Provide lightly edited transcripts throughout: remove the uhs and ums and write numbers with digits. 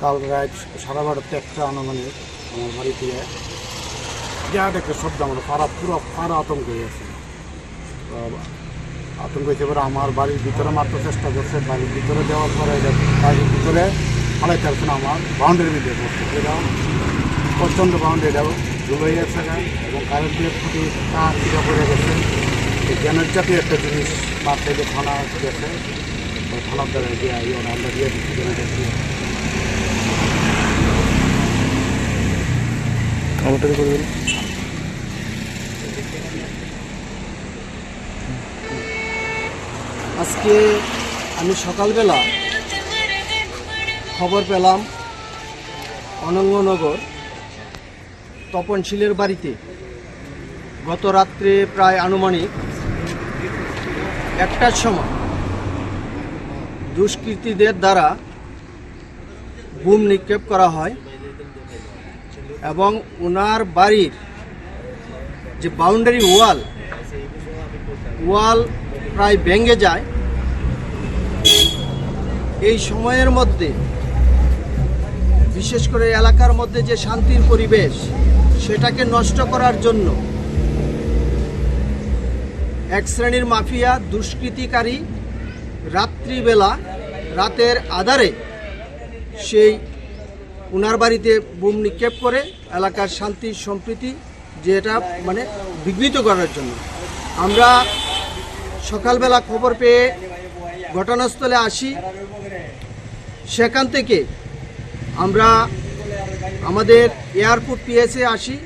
কাল রাত 12:30 একটা আনুমানিক আমার বাড়ি থেকে বিরাট একটা শব্দ, আমার পুরো পাড়া আতঙ্ক হয়ে গেছে। আতঙ্ক হয়েছে এবার আমার বাড়ির ভিতরে মারতে চেষ্টা করছে, বাড়ির ভিতরে দেওয়ার পরে বাড়ির ভিতরে ফালাইতে পারছে না, আমার বাউন্ডারির ভিতরে পড়ছে। এটা প্রচণ্ড বাউন্ডারিটাও ধুলো হয়ে গেছে এবং কারেন্টের খুঁটি তার দিকে পড়ে গেছে। এই গ্যানের জাতীয় একটা জিনিস মার থেকে থানা গেছে, থানার দ্বারা দিয়ে আমরা দিয়ে দিচ্ছি গ্যানেটার দিয়ে। আজকে আমি সকালবেলা খবর পেলাম অনঙ্গনগর তপনশীলের বাড়িতে গত রাত্রে প্রায় আনুমানিক 1টার সময় দুষ্কৃতীদের দ্বারা বুম নিক্ষেপ করা হয় এবং ওনার বাড়ির যে বাউন্ডারি ওয়াল প্রায় ভেঙে যায়। এই সময়ের মধ্যে বিশেষ করে এলাকার মধ্যে যে শান্তির পরিবেশ সেটাকে নষ্ট করার জন্য এক শ্রেণীর মাফিয়া দুষ্কৃতিকারী রাত্রিবেলা রাতের আধারে সেই ওনার বাড়িতে বুম নিক্ষেপ করে এলাকার শান্তি সম্প্রীতি যেটা মানে বিঘ্নিত করার জন্য। আমরা সকালবেলা খবর পেয়ে ঘটনাস্থলে আসি। সেখান থেকে আমরা আমাদের এয়ারপোর্ট পিএসে আসি।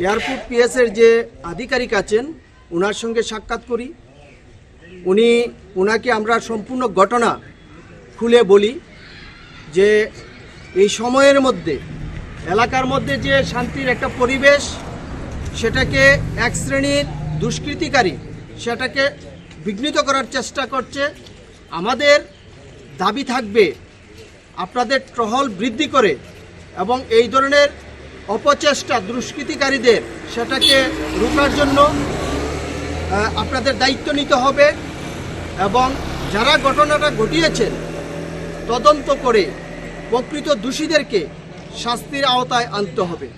এয়ারপোর্ট পিএসের যে আধিকারিক আছেন ওনার সঙ্গে সাক্ষাৎ করি। ওনাকে আমরা সম্পূর্ণ ঘটনা খুলে বলি যে এই সময়ের মধ্যে এলাকার মধ্যে যে শান্তির একটা পরিবেশ সেটাকে এক শ্রেণীর দুষ্কৃতিকারী সেটাকে বিঘ্নিত করার চেষ্টা করছে। আমাদের দাবি থাকবে আপনাদের টহল বৃদ্ধি করে এবং এই ধরনের অপচেষ্টা দুষ্কৃতিকারীদের সেটাকে রোকার জন্য আপনাদের দায়িত্ব নিতে হবে এবং যারা ঘটনাটা ঘটিয়েছেন তদন্ত করে প্রকৃত দোষীদেরকে শাস্তির আওতায় আনতে হবে।